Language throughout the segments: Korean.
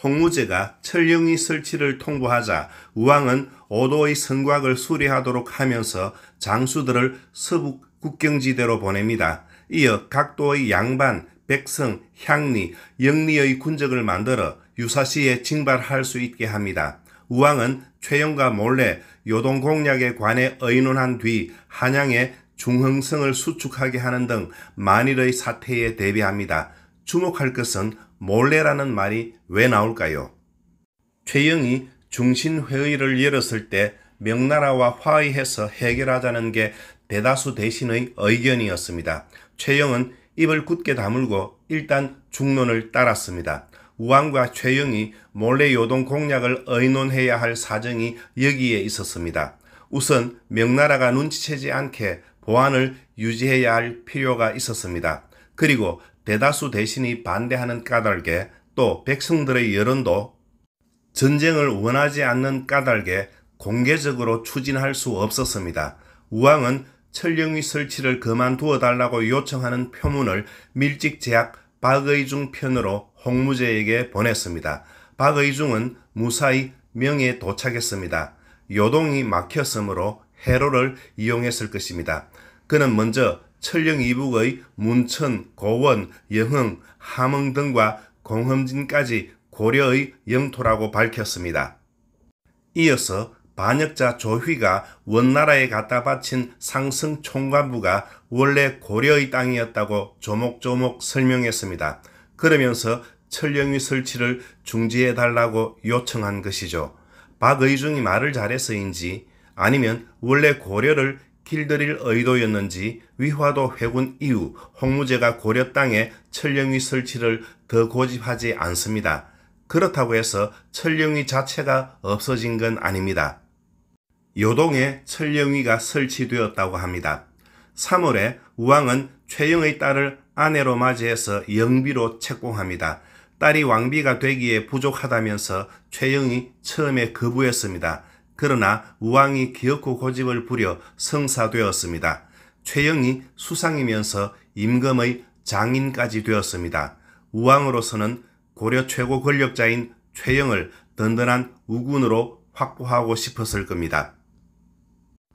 홍무제가 철령위 설치를 통보하자 우왕은 오도의 성곽을 수리하도록 하면서 장수들을 서북 국경지대로 보냅니다. 이어 각도의 양반, 백성, 향리, 영리의 군적을 만들어 유사시에 징발할 수 있게 합니다. 우왕은 최영과 몰래 요동 공략에 관해 의논한 뒤 한양의 중흥성을 수축하게 하는 등 만일의 사태에 대비합니다. 주목할 것은 몰래라는 말이 왜 나올까요? 최영이 중신회의를 열었을 때 명나라와 화의해서 해결하자는 게 대다수 대신의 의견이었습니다. 최영은 입을 굳게 다물고 일단 중론을 따랐습니다. 우왕과 최영이 몰래 요동 공략을 의논해야 할 사정이 여기에 있었습니다. 우선 명나라가 눈치채지 않게 보안을 유지해야 할 필요가 있었습니다. 그리고 대다수 대신이 반대하는 까닭에 또 백성들의 여론도 전쟁을 원하지 않는 까닭에 공개적으로 추진할 수 없었습니다. 우왕은 철령위 설치를 그만두어 달라고 요청하는 표문을 밀직제약 박의중 편으로 홍무제에게 보냈습니다. 박의중은 무사히 명에 도착했습니다. 요동이 막혔으므로 해로를 이용했을 것입니다. 그는 먼저 철령 이북의 문천, 고원, 영흥, 함흥 등과 공험진까지 고려의 영토라고 밝혔습니다. 이어서 반역자 조휘가 원나라에 갖다 바친 상승 총관부가 원래 고려의 땅이었다고 조목조목 설명했습니다. 그러면서 철령위 설치를 중지해달라고 요청한 것이죠. 박의중이 말을 잘해서인지 아니면 원래 고려를 길들일 의도였는지 위화도 회군 이후 홍무제가 고려 땅에 철령위 설치를 더 고집하지 않습니다. 그렇다고 해서 철령위 자체가 없어진 건 아닙니다. 요동에 철령위가 설치되었다고 합니다. 3월에 우왕은 최영의 딸을 아내로 맞이해서 영비로 책봉합니다. 딸이 왕비가 되기에 부족하다면서 최영이 처음에 거부했습니다. 그러나 우왕이 기어코 고집을 부려 성사되었습니다. 최영이 수상이면서 임금의 장인까지 되었습니다. 우왕으로서는 고려 최고 권력자인 최영을 든든한 우군으로 확보하고 싶었을 겁니다.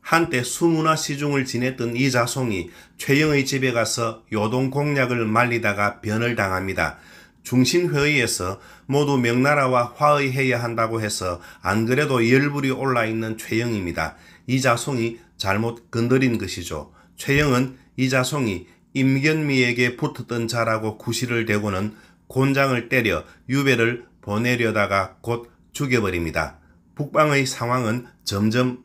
한때 수문화 시중을 지냈던 이자송이 최영의 집에 가서 요동 공략을 말리다가 변을 당합니다. 중신회의에서 모두 명나라와 화의해야 한다고 해서 안 그래도 열불이 올라있는 최영입니다. 이자송이 잘못 건드린 것이죠. 최영은 이자송이 임견미에게 붙었던 자라고 구실을 대고는 곤장을 때려 유배를 보내려다가 곧 죽여버립니다. 북방의 상황은 점점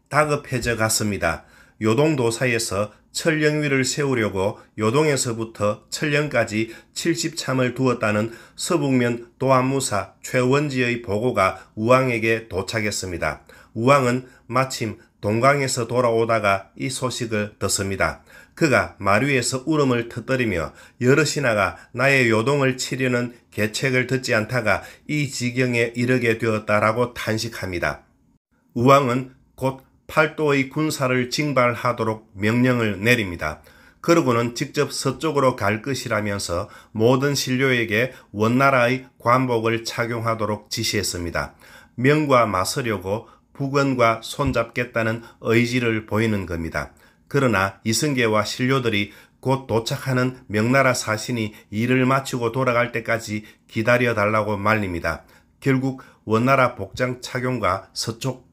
다급해져 갔습니다. 요동도사에서 철령위를 세우려고 요동에서부터 철령까지 70참을 두었다는 서북면 도안무사 최원지의 보고가 우왕에게 도착했습니다. 우왕은 마침 동강에서 돌아오다가 이 소식을 듣습니다. 그가 말 위에서 울음을 터뜨리며 여러 신하가 나의 요동을 치려는 계책을 듣지 않다가 이 지경에 이르게 되었다라고 탄식합니다. 우왕은 곧 팔도의 군사를 징발하도록 명령을 내립니다. 그러고는 직접 서쪽으로 갈 것이라면서 모든 신료에게 원나라의 관복을 착용하도록 지시했습니다. 명과 맞서려고 북원과 손잡겠다는 의지를 보이는 겁니다. 그러나 이승계와 신료들이 곧 도착하는 명나라 사신이 일을 마치고 돌아갈 때까지 기다려달라고 말립니다. 결국 원나라 복장 착용과 서쪽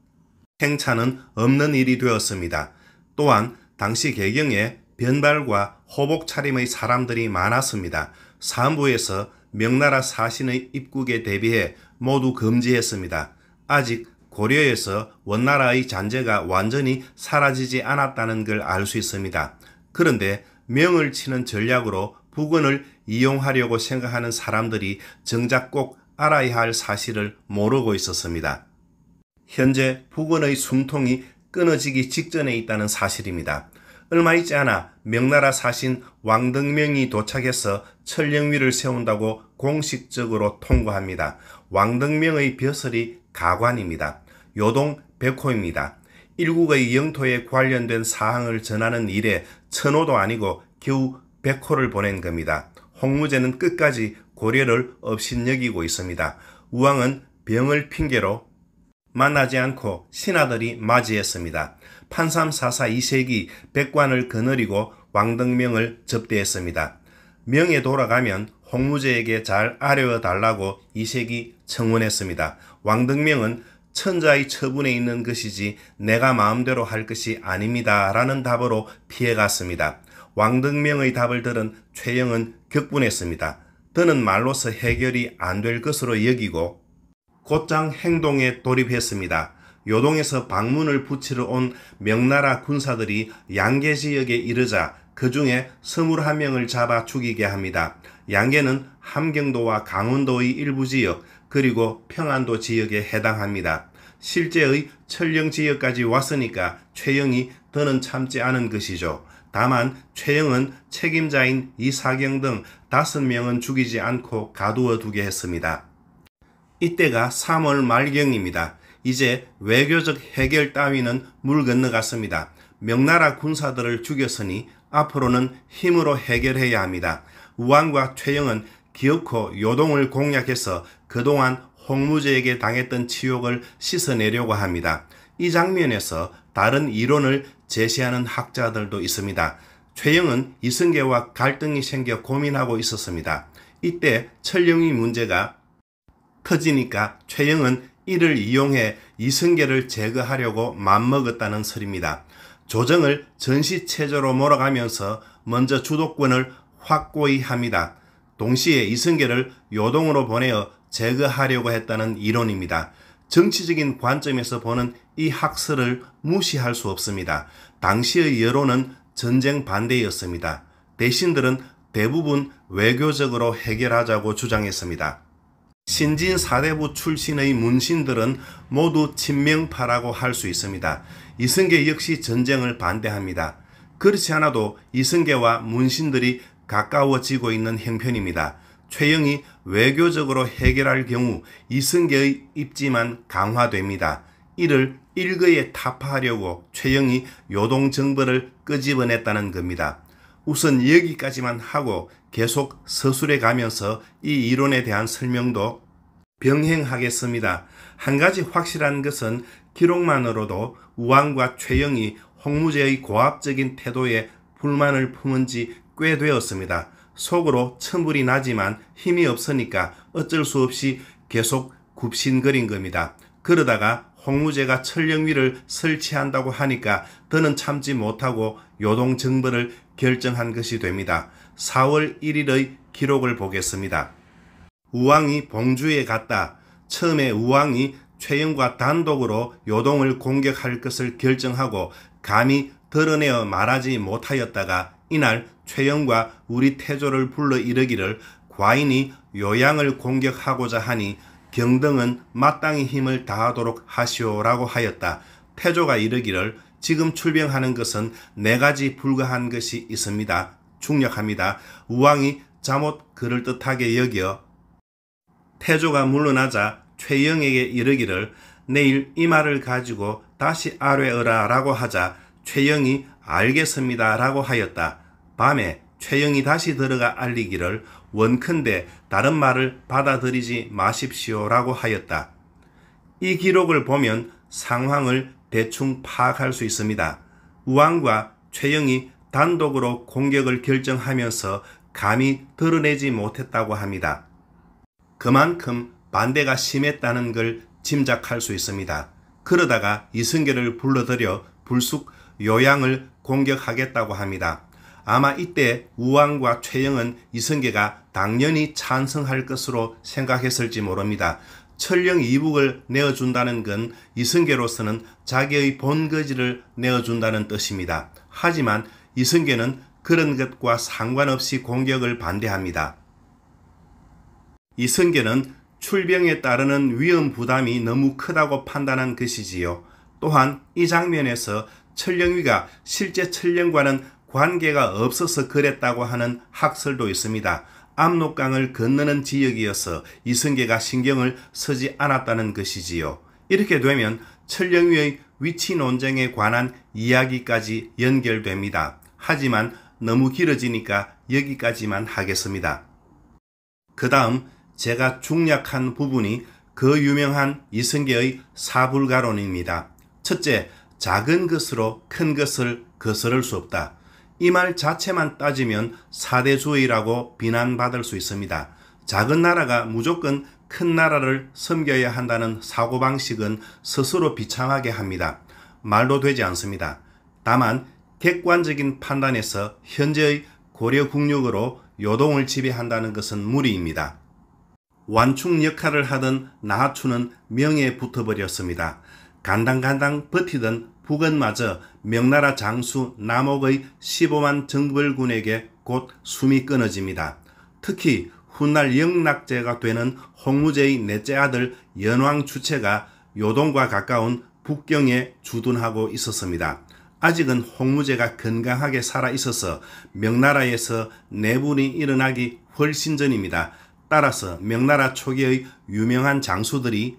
행차는 없는 일이 되었습니다. 또한 당시 개경에 변발과 호복 차림의 사람들이 많았습니다. 사무에서 명나라 사신의 입국에 대비해 모두 금지했습니다. 아직 고려에서 원나라의 잔재가 완전히 사라지지 않았다는 걸 알 수 있습니다. 그런데 명을 치는 전략으로 북원을 이용하려고 생각하는 사람들이 정작 꼭 알아야 할 사실을 모르고 있었습니다. 현재 북원의 숨통이 끊어지기 직전에 있다는 사실입니다. 얼마 있지 않아 명나라 사신 왕등명이 도착해서 철령위를 세운다고 공식적으로 통보합니다. 왕등명의 벼슬이 가관입니다. 요동 백호입니다. 일국의 영토에 관련된 사항을 전하는 일에 천호도 아니고 겨우 백호를 보낸 겁니다. 홍무제는 끝까지 고려를 업신여기고 있습니다. 우왕은 병을 핑계로 만나지 않고 신하들이 맞이했습니다. 판삼사사 이색이 백관을 거느리고 왕등명을 접대했습니다. 명에 돌아가면 홍무제에게 잘 아뢰어달라고 이색이 청원했습니다. 왕등명은 천자의 처분에 있는 것이지 내가 마음대로 할 것이 아닙니다 라는 답으로 피해갔습니다. 왕등명의 답을 들은 최영은 격분했습니다. 더는 말로서 해결이 안 될 것으로 여기고 곧장 행동에 돌입했습니다. 요동에서 방문을 붙이러 온 명나라 군사들이 양계지역에 이르자 그 중에 21명을 잡아 죽이게 합니다. 양계는 함경도와 강원도의 일부 지역 그리고 평안도 지역에 해당합니다. 실제의 천령 지역까지 왔으니까 최영이 더는 참지 않은 것이죠. 다만 최영은 책임자인 이사경 등 5명은 죽이지 않고 가두어 두게 했습니다. 이때가 3월 말경입니다. 이제 외교적 해결 따위는 물 건너갔습니다. 명나라 군사들을 죽였으니 앞으로는 힘으로 해결해야 합니다. 우왕과 최영은 기어코 요동을 공략해서 그동안 홍무제에게 당했던 치욕을 씻어내려고 합니다. 이 장면에서 다른 이론을 제시하는 학자들도 있습니다. 최영은 이승계와 갈등이 생겨 고민하고 있었습니다. 이때 천령위 문제가 터지니까 최영은 이를 이용해 이승계를 제거하려고 맘먹었다는 설입니다. 조정을 전시체제로 몰아가면서 먼저 주도권을 확고히 합니다. 동시에 이승계를 요동으로 보내어 제거하려고 했다는 이론입니다. 정치적인 관점에서 보는 이 학설을 무시할 수 없습니다. 당시의 여론은 전쟁 반대였습니다. 대신들은 대부분 외교적으로 해결하자고 주장했습니다. 신진 사대부 출신의 문신들은 모두 친명파라고 할 수 있습니다. 이승계 역시 전쟁을 반대합니다. 그렇지 않아도 이승계와 문신들이 가까워지고 있는 형편입니다. 최영이 외교적으로 해결할 경우 이승계의 입지만 강화됩니다. 이를 일거에 타파하려고 최영이 요동정벌을 끄집어냈다는 겁니다. 우선 여기까지만 하고 계속 서술해 가면서 이 이론에 대한 설명도 병행하겠습니다. 한 가지 확실한 것은 기록만으로도 우왕과 최영이 홍무제의 고압적인 태도에 불만을 품은 지 꽤 되었습니다. 속으로 천불이 나지만 힘이 없으니까 어쩔 수 없이 계속 굽신거린 겁니다. 그러다가 홍무제가 천령위를 설치한다고 하니까 더는 참지 못하고 요동정벌을 결정한 것이 됩니다. 4월 1일의 기록을 보겠습니다. 우왕이 봉주에 갔다. 처음에 우왕이 최영과 단독으로 요동을 공격할 것을 결정하고 감히 드러내어 말하지 못하였다가 이날 최영과 우리 태조를 불러 이르기를 과인이 요양을 공격하고자 하니 경등은 마땅히 힘을 다하도록 하시오라고 하였다. 태조가 이르기를 지금 출병하는 것은 4가지 불가한 것이 있습니다. 중력합니다. 우왕이 잠옷 그럴듯하게 여겨 태조가 물러나자 최영에게 이르기를 내일 이 말을 가지고 다시 아뢰어라 라고 하자 최영이 알겠습니다 라고 하였다. 밤에 최영이 다시 들어가 알리기를 원컨대 다른 말을 받아들이지 마십시오 라고 하였다. 이 기록을 보면 상황을 대충 파악할 수 있습니다. 우왕과 최영이 단독으로 공격을 결정하면서 감히 드러내지 못했다고 합니다. 그만큼 반대가 심했다는 걸 짐작할 수 있습니다. 그러다가 이승계를 불러들여 불쑥 요양을 공격하겠다고 합니다. 아마 이때 우왕과 최영은 이승계가 당연히 찬성할 것으로 생각했을지 모릅니다. 천령 이북을 내어준다는 건 이승계로서는 자기의 본거지를 내어준다는 뜻입니다. 하지만 이승계는 그런 것과 상관없이 공격을 반대합니다. 이승계는 출병에 따르는 위험 부담이 너무 크다고 판단한 것이지요. 또한 이 장면에서 천령위가 실제 천령과는 관계가 없어서 그랬다고 하는 학설도 있습니다. 압록강을 건너는 지역이어서 이승계가 신경을 쓰지 않았다는 것이지요. 이렇게 되면 천령위의 위치 논쟁에 관한 이야기까지 연결됩니다. 하지만 너무 길어지니까 여기까지만 하겠습니다. 그 다음 제가 중략한 부분이 그 유명한 이승계의 사불가론입니다. 첫째, 작은 것으로 큰 것을 거스를 수 없다. 이 말 자체만 따지면 사대주의라고 비난받을 수 있습니다. 작은 나라가 무조건 큰 나라를 섬겨야 한다는 사고방식은 스스로 비참하게 합니다. 말도 되지 않습니다. 다만 객관적인 판단에서 현재의 고려 국력으로 요동을 지배한다는 것은 무리입니다. 완충 역할을 하던 나하추는 명예에 붙어버렸습니다. 간당간당 버티던 북원마저 명나라 장수 남옥의 15만 정벌군에게 곧 숨이 끊어집니다. 특히 훗날 영락제가 되는 홍무제의 넷째 아들 연왕 주체가 요동과 가까운 북경에 주둔하고 있었습니다. 아직은 홍무제가 건강하게 살아 있어서 명나라에서 내분이 일어나기 훨씬 전입니다. 따라서 명나라 초기의 유명한 장수들이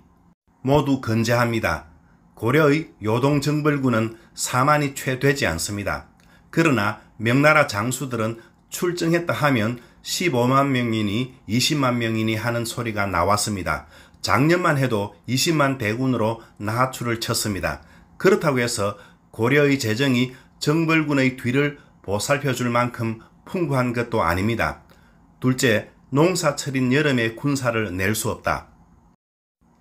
모두 건재합니다. 고려의 요동 정벌군은 4만이 채 되지 않습니다. 그러나 명나라 장수들은 출정했다 하면 15만 명이니 20만 명이니 하는 소리가 나왔습니다. 작년만 해도 20만 대군으로 나하추를 쳤습니다. 그렇다고 해서 고려의 재정이 정벌군의 뒤를 보살펴줄 만큼 풍부한 것도 아닙니다. 둘째, 농사철인 여름에 군사를 낼 수 없다.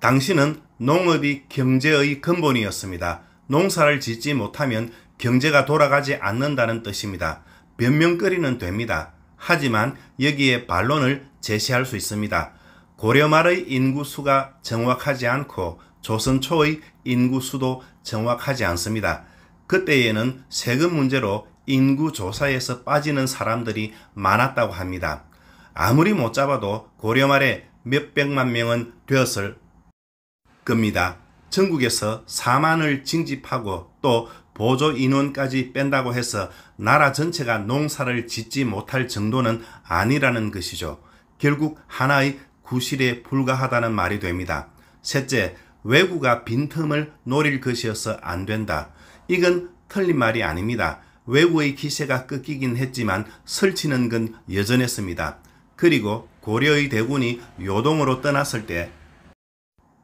당시는 농업이 경제의 근본이었습니다. 농사를 짓지 못하면 경제가 돌아가지 않는다는 뜻입니다. 변명거리는 됩니다. 하지만 여기에 반론을 제시할 수 있습니다. 고려 말의 인구수가 정확하지 않고 조선 초의 인구수도 정확하지 않습니다. 그때에는 세금 문제로 인구조사에서 빠지는 사람들이 많았다고 합니다. 아무리 못 잡아도 고려 말에 몇백만 명은 되었을 겁니다. 전국에서 4만을 징집하고 또 보조 인원까지 뺀다고 해서 나라 전체가 농사를 짓지 못할 정도는 아니라는 것이죠. 결국 하나의 구실에 불과하다는 말이 됩니다. 셋째, 왜구가 빈틈을 노릴 것이어서 안 된다. 이건 틀린 말이 아닙니다. 왜구의 기세가 꺾이긴 했지만 설치는 건 여전했습니다. 그리고 고려의 대군이 요동으로 떠났을 때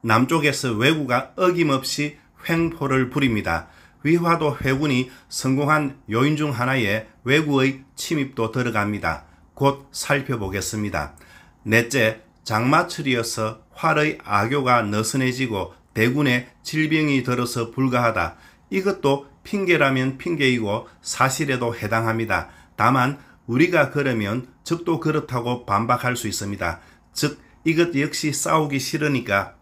남쪽에서 왜구가 어김없이 횡포를 부립니다. 위화도 회군이 성공한 요인 중 하나에 왜구의 침입도 들어갑니다. 곧 살펴보겠습니다. 넷째, 장마철이어서 활의 악교가 느슨해지고 대군에 질병이 들어서 불가하다. 이것도 핑계라면 핑계이고 사실에도 해당합니다. 다만 우리가 그러면 적도 그렇다고 반박할 수 있습니다. 즉 이것 역시 싸우기 싫으니까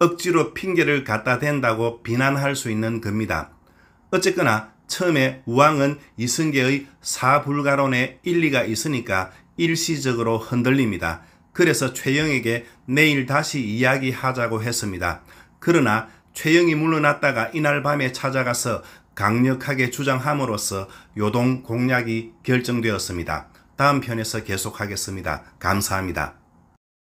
억지로 핑계를 갖다 댄다고 비난할 수 있는 겁니다. 어쨌거나 처음에 우왕은 이승계의 사불가론에 일리가 있으니까 일시적으로 흔들립니다. 그래서 최영에게 내일 다시 이야기하자고 했습니다. 그러나 최영이 물러났다가 이날 밤에 찾아가서 강력하게 주장함으로써 요동 공략이 결정되었습니다. 다음 편에서 계속하겠습니다. 감사합니다.